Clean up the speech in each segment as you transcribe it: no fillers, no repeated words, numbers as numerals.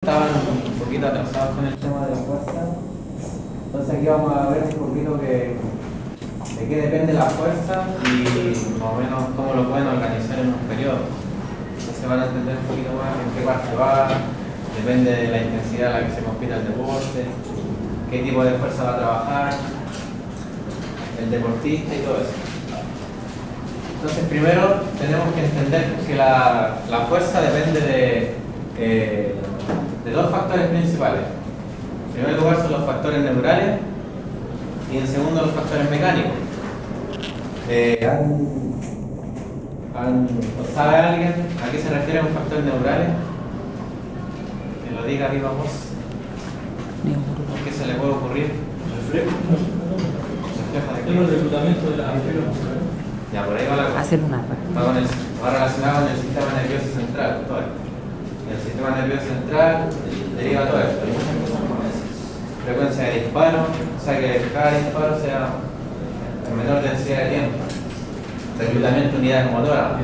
Estaban un poquito atrasados con el tema de la fuerza, entonces aquí vamos a ver un poquito de qué depende la fuerza y más o menos cómo lo pueden organizar en un periodo. Entonces van a entender un poquito más en qué parte va, depende de la intensidad a la que se compita el deporte, qué tipo de fuerza va a trabajar, el deportista y todo eso. Entonces primero tenemos que entender que la fuerza depende de dos factores principales. En primer lugar son los factores neurales y en segundo los factores mecánicos. ¿Sabe alguien a qué se refiere con factores neurales? Que lo diga viva voz. ¿Qué se le puede ocurrir? Reflejo. ¿Reflejo de qué? El reclutamiento de la fibra. Ya, por ahí va la cosa. Hacer una Va relacionado con el sistema nervioso central, todo esto. El sistema nervioso central deriva todo esto. Hay muchas cosas con eso. Frecuencia de disparo, o sea que cada disparo sea en menor densidad de tiempo. Reclutamiento de unidades motoras,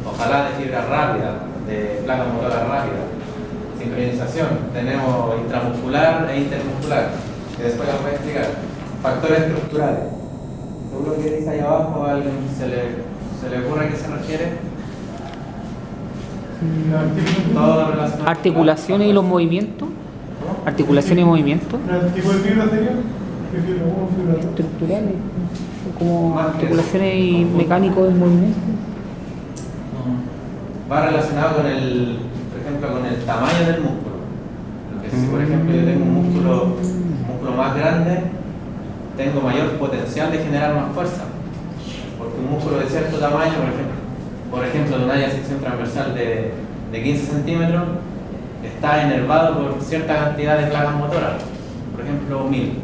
ojalá de fibra rápida, de placas motoras rápidas. Sincronización, tenemos intramuscular e intermuscular, que después lo voy a explicar. Factores estructurales. Seguro que dice ahí abajo, ¿a alguien se le ocurre a qué se refiere? Todo relacionado. Articulaciones y los movimientos. Articulaciones y movimientos. ¿El tipo de fibra sería? ¿Qué fibra? ¿Cómo fibra? Estructurales. Como articulaciones y mecánicos del movimiento. Va relacionado con por ejemplo, con el tamaño del músculo. Porque si por ejemplo yo tengo un músculo más grande, tengo mayor potencial de generar más fuerza. Porque un músculo de cierto tamaño, por ejemplo, de una área de sección transversal de 15 centímetros, está enervado por cierta cantidad de placas motoras, por ejemplo 1000.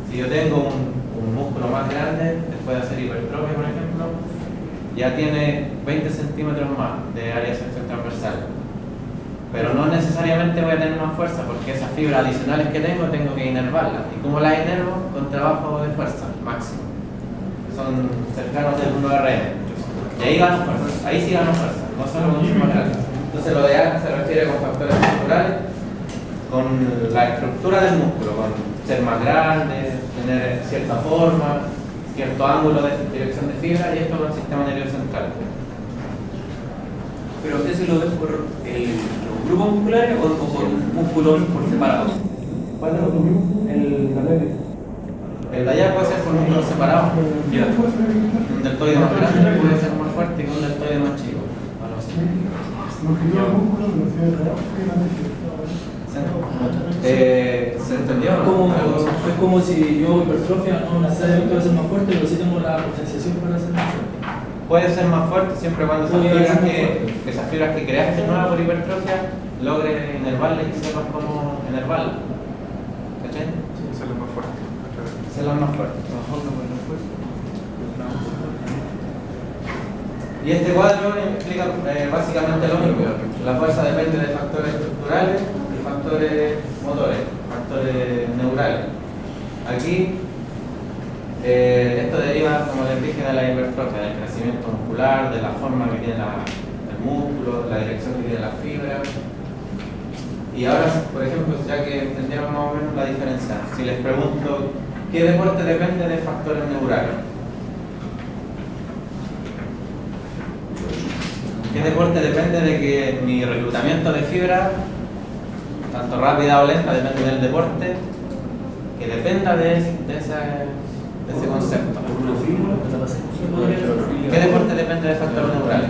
Si yo tengo un músculo más grande, después de hacer hipertrofia, por ejemplo, ya tiene 20 centímetros más de área de sección transversal. Pero no necesariamente voy a tener más fuerza, porque esas fibras adicionales que tengo que inervarlas. ¿Y cómo las inervo? Con trabajo de fuerza máximo. Son cercanos del 1 RM. Y ahí gano fuerza, ahí sí gano fuerza, no solo con más grande. Entonces lo de A se refiere con factores estructurales, con la estructura del músculo, con ser más grande, tener cierta forma, cierto ángulo de dirección de fibra, y esto con el sistema nervioso central. ¿Pero usted se lo ve por los grupos musculares o por músculos por separado? ¿Cuál es lo mismo? El canal. El de allá puede ser por músculos separados. Ya. Un deltoide más grande puede ser más fuerte que un deltoide más chico. Algo así. Longitud del músculo, velocidad de trabajo y la ¿Se entendió? Es como si yo hipertrofia no necesariamente voy a ser más fuerte, pero sí tengo la potenciación para ser más fuerte. Puede ser más fuerte siempre cuando esas fibras que creaste nuevas por hipertrofia logre inervarlas y sepas cómo inervarlas. ¿Cachai? Hacerlo más fuerte. Hacerlas más fuertes. Y este cuadro explica básicamente lo mismo. La fuerza depende de factores estructurales y factores motores, factores neurales. Aquí esto deriva, como les dije, de la hipertrofia, del crecimiento muscular, de la forma que tiene el músculo, la dirección que tiene las fibras. Y ahora, por ejemplo, ya que entendieron más o menos la diferencia, si les pregunto, ¿qué deporte depende de factores neurales? ¿Qué deporte depende de que mi reclutamiento de fibra, tanto rápida o lenta, depende del deporte, que dependa de ese concepto? ¿Qué deporte depende de factores neurales?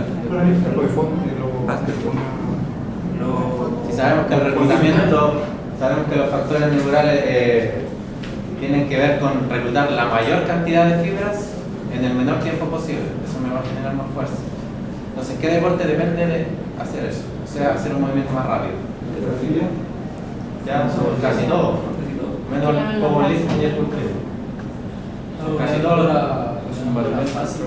Si sabemos que el reclutamiento, sabemos que los factores neurales tienen que ver con reclutar la mayor cantidad de fibras en el menor tiempo posible. Eso me va a generar más fuerza. Entonces, ¿qué deporte depende de hacer eso? O sea, hacer un movimiento más rápido. Ya son casi todos, menos el populismo y el culturismo. Casi todos los... fácil.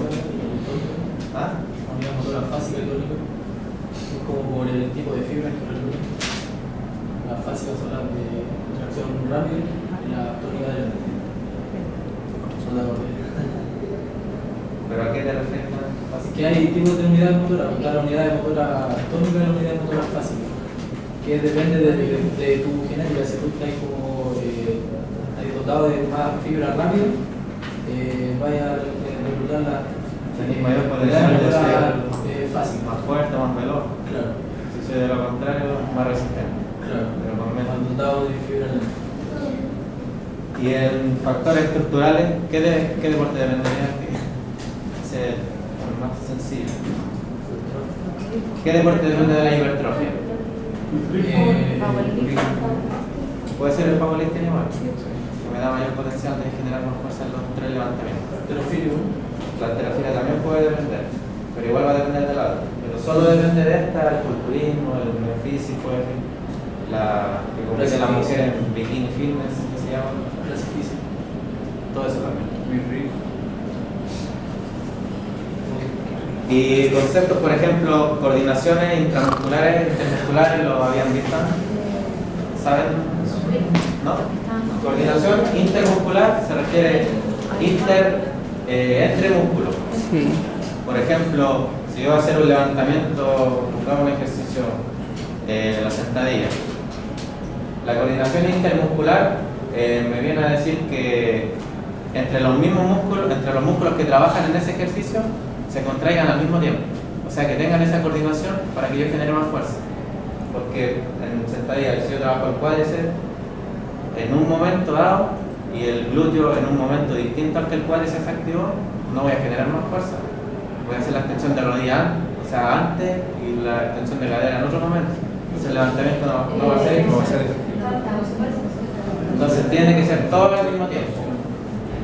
¿Ah? Unidad motora fásica y tónica. Es como por el tipo de fibras que reclutan. Las fásicas son las de tracción rápida y la tónica de son las de ¿Pero a qué te refieres? que hay tipos de unidades motoras. Está la unidad de motora tónica y la unidad de motora fásica. que depende de tu genética. Si tú estás como dotado de más fibra rápida, vaya a reclutar la Tenéis mayor potencial de ser fácil. más fuerte, más veloz. Claro. Si soy de lo contrario, más resistente. Claro. Pero con menos. Más dotado de fibra lenta. Y en factores estructurales, ¿qué deporte dependería? Ser más sencillo. ¿Qué deporte depende de la hipertrofia? Puede ser el powerlifting igual, que me da mayor potencial de generar más fuerza en los 3 levantamientos. Halterofilia. La halterofilia también puede depender, pero igual va a depender de la otra. Pero solo depende de esta, el culturismo, el físico, la que compite la mujer en bikini fitness, que se llama. Clasificio. Todo eso también. Y conceptos, por ejemplo, coordinaciones intramusculares, intermusculares, ¿lo habían visto? ¿Saben? ¿No? Coordinación intermuscular se refiere entre músculos. Sí. Por ejemplo, si yo voy a hacer un levantamiento, buscamos un ejercicio de la sentadilla. La coordinación intermuscular me viene a decir que entre los músculos que trabajan en ese ejercicio se contraigan al mismo tiempo. O sea, que tengan esa coordinación para que yo genere más fuerza. Porque en sentadilla, si yo trabajo el cuádriceps en un momento dado y el glúteo en un momento distinto al que el cuádriceps se activó, no voy a generar más fuerza. Voy a hacer la extensión de rodilla, o sea, antes, y la extensión de cadera en otro momento. Entonces el levantamiento no va a ser efectivo. Entonces tiene que ser todo al mismo tiempo.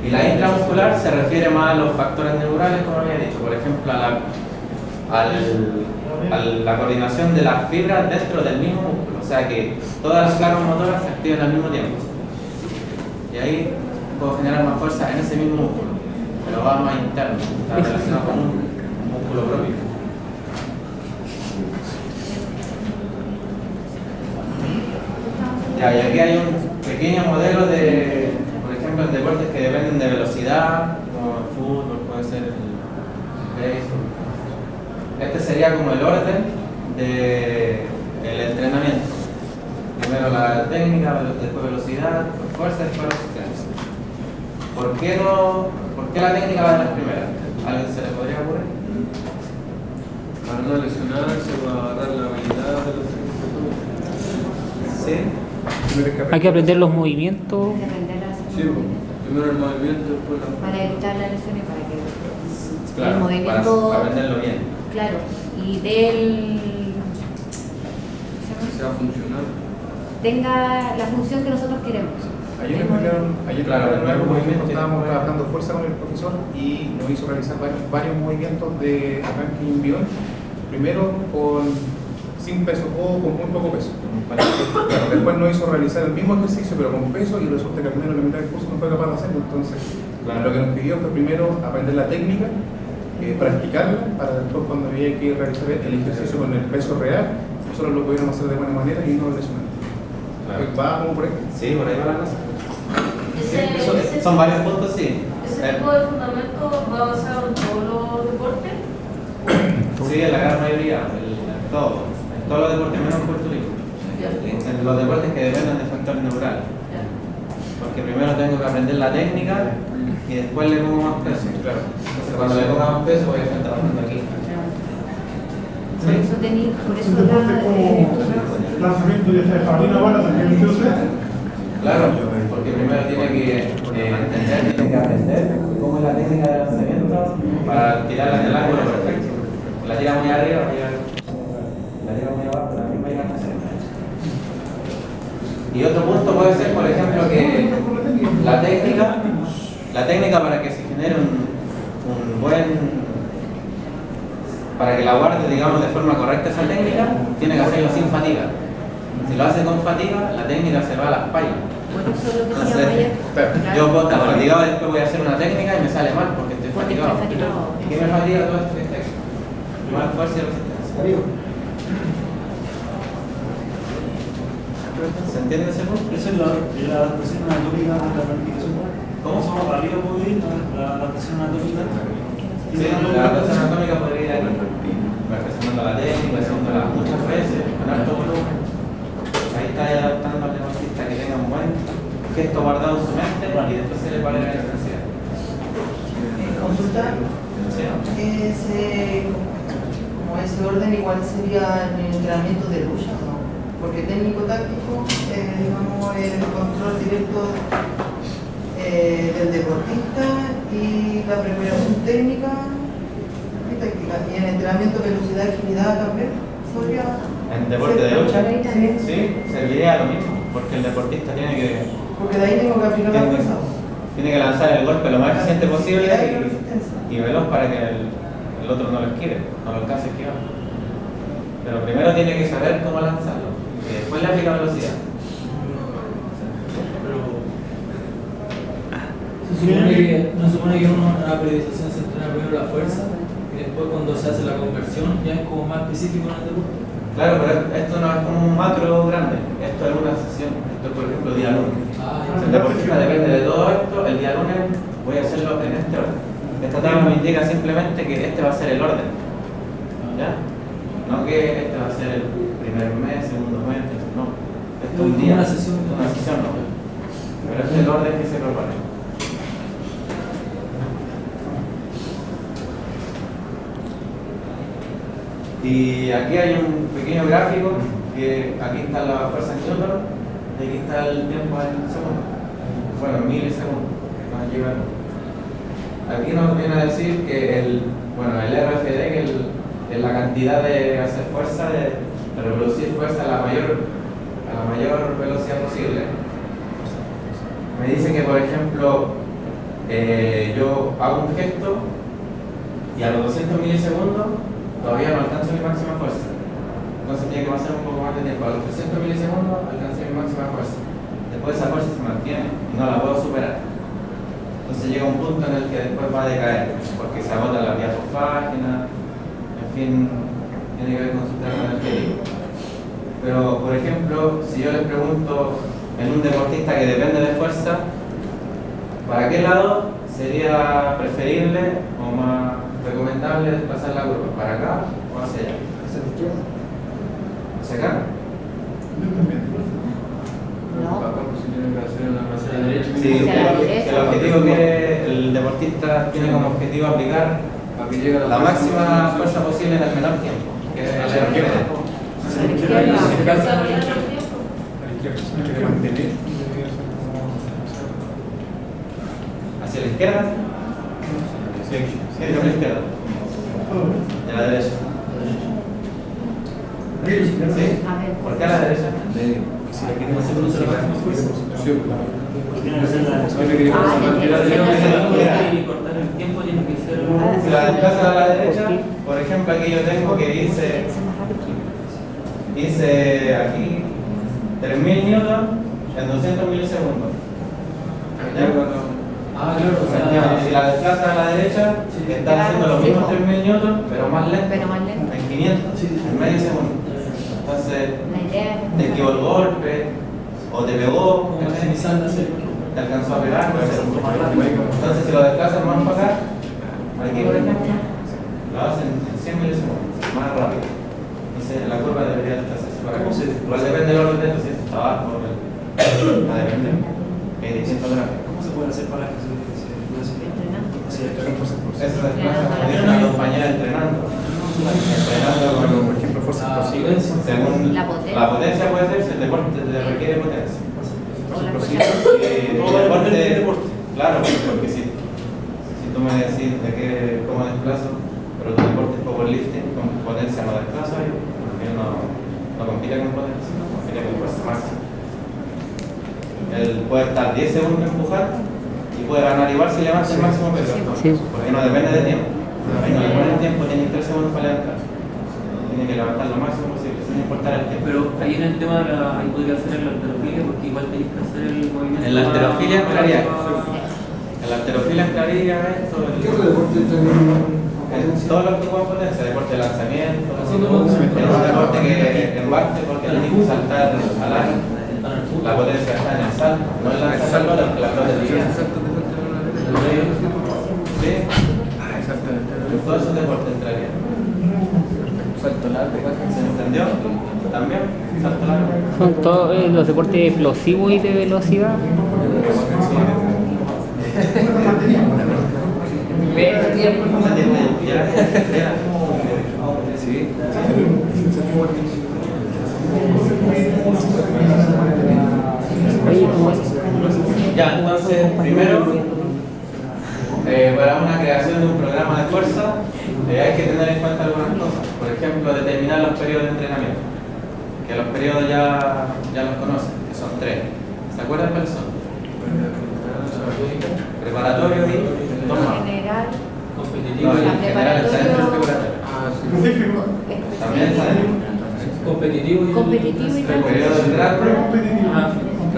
Y la intramuscular se refiere más a los factores neurales, como había dicho, por ejemplo, a la coordinación de las fibras dentro del mismo músculo, o sea que todas las placas motoras se activen al mismo tiempo. Y ahí puedo generar más fuerza en ese mismo músculo, pero va más interno, está relacionado con un músculo propio. Ya, y aquí hay un pequeño modelo de, por ejemplo, en deportes que dependen de velocidad, como el fútbol, puede ser el béisbol. Este sería como el orden del entrenamiento. Primero la técnica, después velocidad, después fuerza, después resistencia. ¿Por qué la técnica va en las primeras? ¿Alguien se le podría ocurrir? Para no lesionarse, para agarrar la habilidad de los ejecutivos. ¿Sí? Hay que aprender los movimientos. Hay que aprender a hacer Sí, primero el movimiento, después la. para evitar la lesión y para que Claro, el movimiento, para aprenderlo bien. claro, y del Sea funcional. tenga la función que nosotros queremos. Ayer me explicaron, Claro, el nuevo movimiento estábamos tiene- trabajando fuerza con el profesor y nos hizo realizar varios movimientos de arranque y envión. Primero sin peso o con muy poco peso. Claro, después nos hizo realizar el mismo ejercicio pero con peso y resulta que al menos la mitad del curso no fue capaz de hacerlo. Entonces, lo que nos pidió fue primero aprender la técnica, practicarla, para después cuando había que realizar el ejercicio con el peso real, nosotros lo pudiéramos hacer de buena manera y no lesionar. ¿Va como por ahí? Sí, por ahí va la cosa. Ese Son varios puntos, sí. tipo de fundamento va basado en todos los deportes. Sí, en la gran mayoría, en todos los deportes menos en culturismo. En los deportes que dependen de factores neurales. Porque primero tengo que aprender la técnica y después le pongo más peso. Claro. Entonces cuando le ponga más peso voy a estar trabajando aquí. Por eso Lanzamiento de esta jabalina bala también lo usted. Claro, porque primero tiene que entender, tiene que aprender cómo es la técnica de lanzamiento para tirarla en el ángulo perfecto. La tira muy arriba, la tira muy abajo, la misma llega a hacer. Y otro punto puede ser, por ejemplo, que la técnica para que se genere un buen, para que la guarde, digamos, de forma correcta esa técnica, tiene que hacerlo sin fatiga. Si lo hace con fatiga, la técnica se va a la espalda. por eso lo que Entonces, decíamos ayer. yo puedo estar fatigado y después voy a hacer una técnica y me sale mal porque estoy Porque fatigado. estoy fatigado. ¿Y qué me fatiga todo esto que está aquí? Más fuerza y resistencia. ¿Se entiende ese punto? Esa es la adaptación anatómica de la planificación. ¿Cómo? Somos arriba muy bien, la adaptación anatómica. Sí, la adaptación anatómica podría ir aquí. Perfeccionando la técnica, haciéndola muchas veces, con alto volumen. está adaptando al deportista que tenga un buen gesto guardado en su mente y después se le vale la intensidad. Consulta, como ese orden igual sería en el entrenamiento de lucha, ¿no? Porque técnico-táctico, digamos, el control directo del deportista y la preparación técnica y táctica. Y en el entrenamiento de velocidad y agilidad también podría. En deporte de lucha, Sí. sí, serviría lo mismo, porque el deportista tiene que. Porque de ahí tengo que aplicar la fuerza. Tiene que lanzar el golpe lo más eficiente posible Agilidad y resistencia. y veloz para que el otro no lo esquive, no lo alcance a esquivar. Pero primero tiene que saber cómo lanzarlo y después le aplica velocidad. No supone que uno en la periodización se entrena primero la fuerza y después cuando se hace la conversión ya es como más específico en el deporte. Claro, pero esto no es como un macro grande, esto es una sesión. Esto es, por ejemplo, día lunes. Si el deportista depende de todo esto, el día lunes voy a hacerlo en este orden. Esta tabla me indica simplemente que este va a ser el orden. ¿Ya? No que este va a ser el primer mes, segundo mes, no. Esto es un día. Una sesión. Una sesión, no. Pero este es el orden que se propone. Y aquí hay un pequeño gráfico que aquí está la fuerza en Newton y aquí está el tiempo en segundos. Bueno, en milisegundos. Nos lleva. Aquí nos viene a decir que el RFD, que es la cantidad de hacer fuerza, de reproducir fuerza a la mayor velocidad posible. Me dice que, por ejemplo, yo hago un gesto y a los 200 milisegundos todavía no alcanzo mi máxima fuerza. Entonces tiene que pasar un poco más de tiempo. A los 300 milisegundos alcancé mi máxima fuerza. Después esa fuerza se mantiene y no la puedo superar. Entonces llega un punto en el que después va a decaer, porque se agota la vía fosfágena, en fin, tiene que ver con su sistema energético. Pero, por ejemplo, si yo les pregunto en un deportista que depende de fuerza, ¿para qué lado sería preferible o más recomendable desplazar la curva? ¿Para acá o hacia allá? Hacia la izquierda. ¿Hacia acá? Yo también. Sí, el objetivo que el deportista tiene como objetivo aplicar la máxima fuerza posible en el menor tiempo, que es el RFD. ¿Hacia la izquierda? Sí, hacia la izquierda. De la derecha. ¿Sí? ¿Por qué a la derecha? Si la queremos hacer un uso Y cortar el tiempo tiene que ser. Si la desplazas a la derecha, por ejemplo, aquí yo tengo que hice aquí 3000 newton en 200 milisegundos. ¿Ya? Claro, o sea, Si la desplazas a la derecha, estás haciendo los mismos 3000 newton, pero más lento, en 500, en medio segundo. Entonces, te esquivó el golpe, o te pegó, te alcanzó a pegar, entonces si lo desplazas más para acá, aquí por ejemplo, lo hacen en 100 milisegundos, más rápido. Entonces la curva debería desplazarse para acá. Igual depende del orden de esto, si es abajo, depende, hay distintos gráficos. ¿Cómo se puede hacer para que se pueda hacer? Eso se desplaza como dice una compañera entrenando con, Por ejemplo, fuerza explosiva. según la potencia puede ser, si el deporte te requiere potencia. Claro, porque si tú me decís de cómo desplazo, pero tu deporte es powerlifting, con potencia no desplazo, porque no compite con potencia, compite con fuerza máxima. Él puede estar 10 segundos en empujar y puede ganar igual si levanta el máximo peso, porque no depende de tiempo. Ahí no le ponen tiempo, tiene 3 segundos para levantar. Tiene que levantar lo máximo posible, sin importar el tiempo. pero ahí en el tema de ahí podría hacer la halterofilia, porque igual tenéis que hacer el movimiento. En la halterofilia entraría. En la halterofilia entraría esto. ¿Qué otro deporte entraría? En todo lo que ocupa potencia, deporte de lanzamiento, es un deporte que embate porque tienes que saltar al aire. La potencia está en el salto, no en la salto, la pelota es libre. Sí. Todos esos deportes entrarían. Salto largo, ¿se entendió? También, salto largo. Son todos los deportes explosivos y de velocidad. Sí. Oye, ¿cómo es? Ya, entonces, primero, para una creación de un programa de fuerza, hay que tener en cuenta algunas cosas. Por ejemplo, determinar los periodos de entrenamiento. Que los periodos ya los conocen, que son 3. ¿Se acuerdan cuáles son? Preparatorio y dos más. General, Competitivo No, y en general está dentro del preparatorio. Ah, sí. También está dentro. competitivo y competitivo y El periodo de trato, Ah,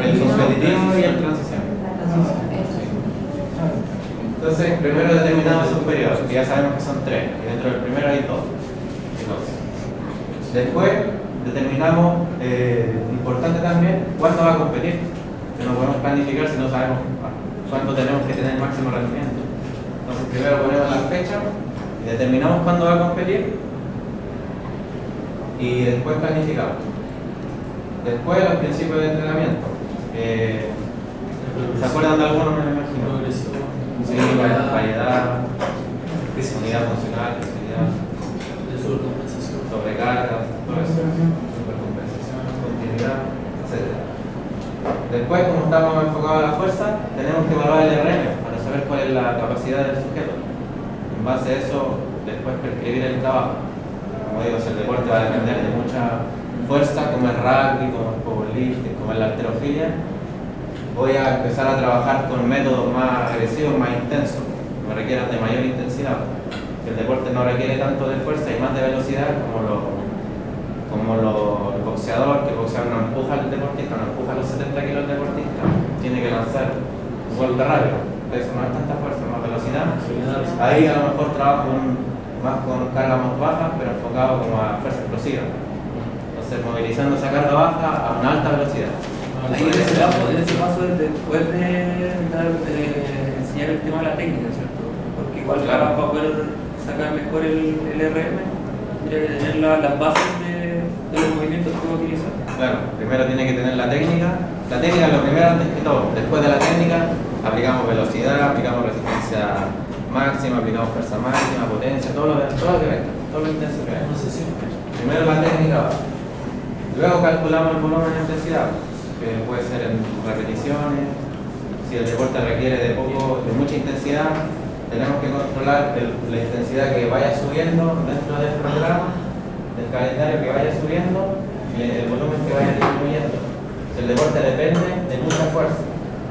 el competitivo y el transición. eso. Entonces, primero determinamos esos periodos, que ya sabemos que son 3, y dentro del primero hay 2. Después determinamos, importante también, cuándo va a competir. Que no podemos planificar si no sabemos cuándo tenemos que tener máximo rendimiento. Entonces, primero ponemos la fecha y determinamos cuándo va a competir y después planificamos. Después, los principios de entrenamiento. ¿Se acuerdan de algunos? Me imagino. progresivo. Sí, variedad, unidad funcional, flexibilidad, De sobrecompensación. sobrecarga, todo eso, supercompensación, continuidad, etc. Después, como estamos enfocados a la fuerza, tenemos que evaluar el RM para saber cuál es la capacidad del sujeto. En base a eso, después prescribir el trabajo. Como digo, si el deporte va a depender de mucha fuerza, como el rugby, como el powerlifting, como la halterofilia, voy a empezar a trabajar con métodos más agresivos, más intensos, que requieran de mayor intensidad. Que el deporte no requiere tanto de fuerza y más de velocidad el boxeador, que el boxeador no empuja al deportista, no empuja a los 70 kilos del deportista, tiene que lanzar un golpe rápido. Eso no es tanta fuerza, más velocidad. Ahí a lo mejor trabajo más con carga más baja, pero enfocado como a fuerza explosiva. Entonces movilizando esa carga baja a una alta velocidad. Ahí en ese paso después de enseñar el tema de la técnica, ¿cierto? Porque igual Claro. para poder sacar mejor el RM, tendría que tener las bases de los movimientos que va a utilizar. Claro, primero tiene que tener la técnica. La técnica es lo primero antes que todo. Después de la técnica aplicamos velocidad, aplicamos resistencia máxima, aplicamos fuerza máxima, potencia, todo lo que venga, todo lo intenso que venga. Una sesión. Primero la técnica. Luego calculamos el volumen de intensidad, que puede ser en repeticiones. Si el deporte requiere de mucha intensidad, tenemos que controlar la intensidad que vaya subiendo dentro del programa, del calendario que vaya subiendo y el volumen que vaya disminuyendo. Si el deporte depende de mucha fuerza,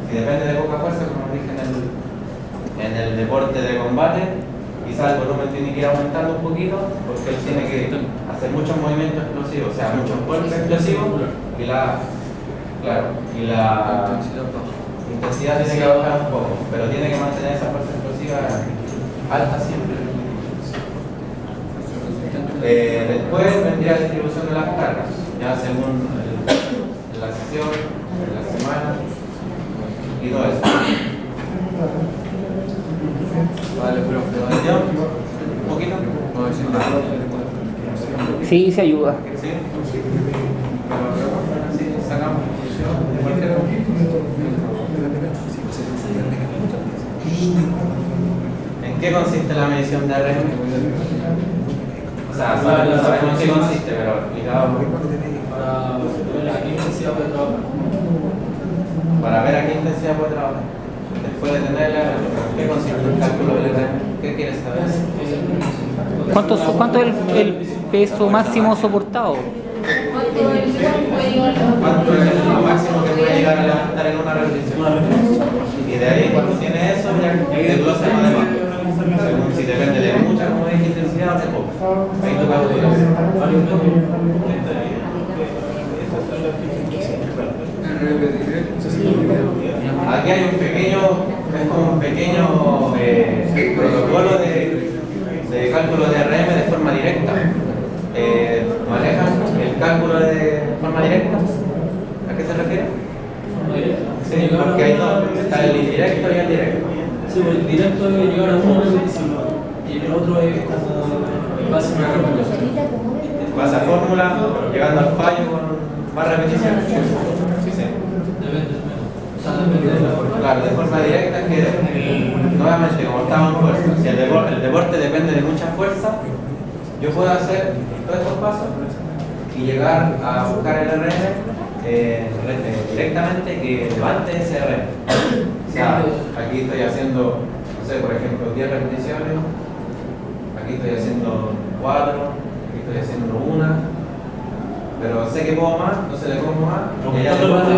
si depende de poca fuerza, como dije en el deporte de combate, quizás el volumen tiene que ir aumentando un poquito porque él tiene que hacer muchos movimientos explosivos, o sea, muchos golpes explosivos y la intensidad tiene que bajar un poco, pero tiene que mantener esa fuerza explosiva alta siempre. Después vendría la distribución de las cargas, ya según la sesión, la semana y todo eso. Vale, profe. ¿Entendió? ¿Un poquito? No, sí, Sí, se ayuda. ¿Sí? Pero así sacamos conclusión de cualquier ¿En qué consiste la medición de RM? O sea, sabemos en qué consiste, pero explicado Para ver a qué intensidad puede trabajar. para ver a qué intensidad puede trabajar. Después de tenerla, ¿en qué consiste el cálculo del RM? ¿Qué quieres saber? ¿Cuánto es el peso máximo soportado? ¿Cuánto es lo máximo que puede llegar a levantar en una repetición? Y de ahí, cuando tiene eso, ya desglosa más de más. Según si depende de mucha, como dije, intensidad o de poca. Ahí tú calculas. Aquí hay un pequeño, es como un pequeño protocolo de cálculo de RM de forma directa. ¿Manejan el cálculo de forma directa? ¿A qué se refiere? Sí, porque hay dos, está el indirecto y el directo. Sí, porque el directo es llegar a una repetición y el otro es como base a una fórmula. Vas a fórmula, llegando al fallo Más repeticiones. Sí, sí. Depende del método. O sea, depende de la forma. Claro, de forma directa es que, nuevamente, como estamos en fuerza, si el deporte depende de mucha fuerza, yo puedo hacer todos estos pasos y llegar a buscar el RM directamente que levante ese RM. O sea, aquí estoy haciendo, no sé, por ejemplo, 10 repeticiones, aquí estoy haciendo 4, aquí estoy haciendo 1. Pero sé que puedo más, entonces le pongo más. Aumentar toda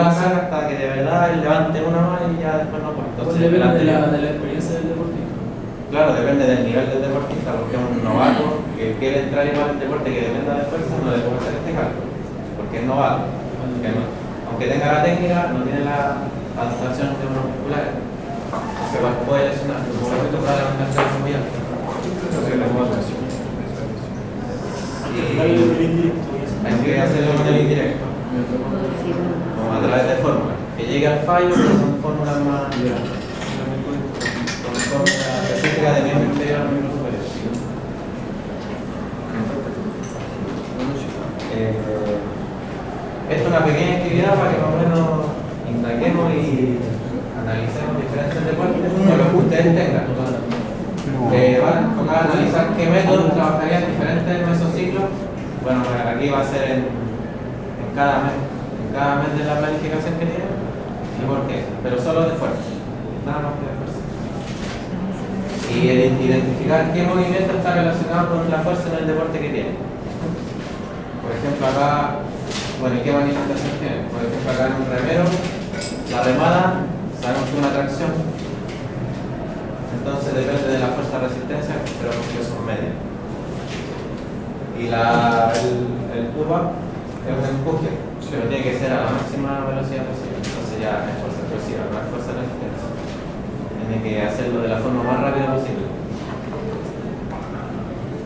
la carga hasta que de verdad él levante una más y ya después no puedo. Entonces, depende de la experiencia del deportista. Claro, depende del nivel del deportista, porque un novato que quiere entrar igual en deporte que dependa de fuerza no le puede hacer este cálculo, porque es novato. Aunque tenga la técnica, no tiene la adaptación de unos musculares. Se puede lesionar, por supuesto, para levantar cargas muy altas. Hay que hacerlo con el indirecto, como a través de fórmulas, que llegue al fallo, pero son fórmulas más con fórmulas específicas de miembro inferior a miembro superior. Esto es una pequeña actividad para que más o menos indaguemos y analicemos diferentes deportes con lo que ustedes tengan. Van a enfocar a analizar qué métodos trabajarían diferentes mesociclos. Bueno, aquí va a ser en cada mes de la planificación que tienen y por qué, pero solo de fuerza, nada más que de fuerza. Y identificar qué movimiento está relacionado con la fuerza en el deporte que tienen. Por ejemplo, acá, bueno, ¿qué manifestación tienen? Por ejemplo, acá en un remero, la remada, sabemos que es una tracción. Entonces depende de la fuerza de resistencia, pero porque son medias. Y el pull-up es un empuje, pero tiene que ser a la máxima velocidad posible. Entonces ya es fuerza explosiva, no es fuerza de resistencia. Tiene que hacerlo de la forma más rápida posible.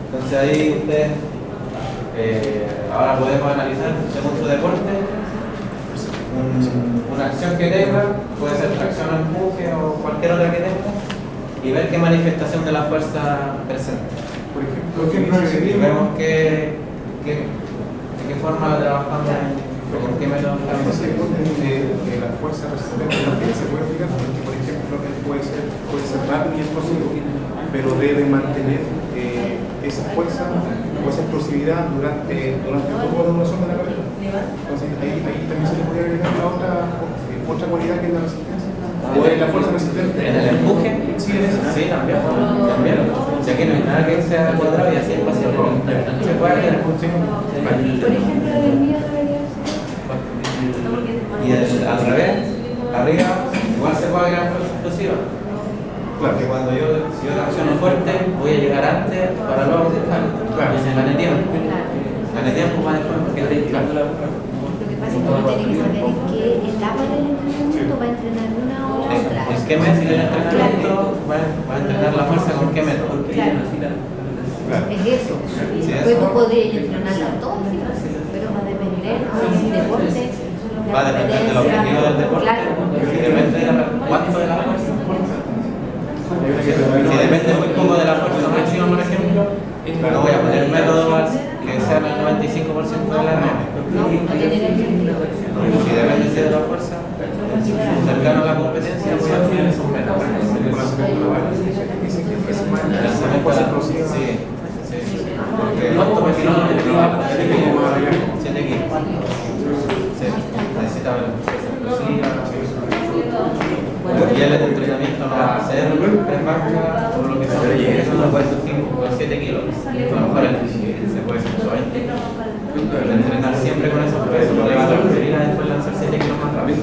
Entonces ahí ustedes, ahora podemos analizar según su deporte una acción que tenga, puede ser tracción o empuje o cualquier otra que tenga, y ver qué manifestación de la fuerza presenta. Por ejemplo, Y vemos de qué forma trabajamos o con qué método no se de la fuerza resistente también se puede explicar, porque por ejemplo puede ser rápido y explosivo, pero debe mantener esa fuerza o esa explosividad durante toda la duración de la carrera. Entonces ahí también se le podría agregar la otra cualidad que es la resistencia. O es la fuerza resistente. ¿En el empuje? Sí, en eso. Sí, también. Si aquí no hay nada que sea cuadrado y así es fácil. Se puede hacer. Por ejemplo, el mío debería ser. Y al revés, arriba, igual se puede agregar fuerza explosiva. Porque cuando si yo tracciono fuerte, voy a llegar antes para luego dejar. Gane tiempo. Gane tiempo para después porque estoy indicando la. Lo que pasa es que uno tiene que saber en qué etapa del entrenamiento va a entrenar una o la otra. ¿En qué mes del entrenamiento va a entrenar la fuerza con qué método? Claro. Es eso. Después tú podrías entrenarla todo, pero va a depender del deporte. Va a depender del objetivo del deporte. Claro. Si depende de cuánto de la fuerza. Si depende muy poco de la fuerza máxima, por ejemplo, no voy a poner métodos que sean el 95% de la RM. Si depende de la fuerza, cercano a la competencia, voy a poner esos métodos. Sí. Porque ¿cuánto kilo no 7 kilos. Sí, necesita velocidad. Y el entrenamiento no va a ser tres marcas o lo que sea, eso no puede ser 7 kilos. A lo mejor se puede ser 120. Pero entrenar siempre con esos pesos no le va a transferir a después lanzar 7 kilos más rápido.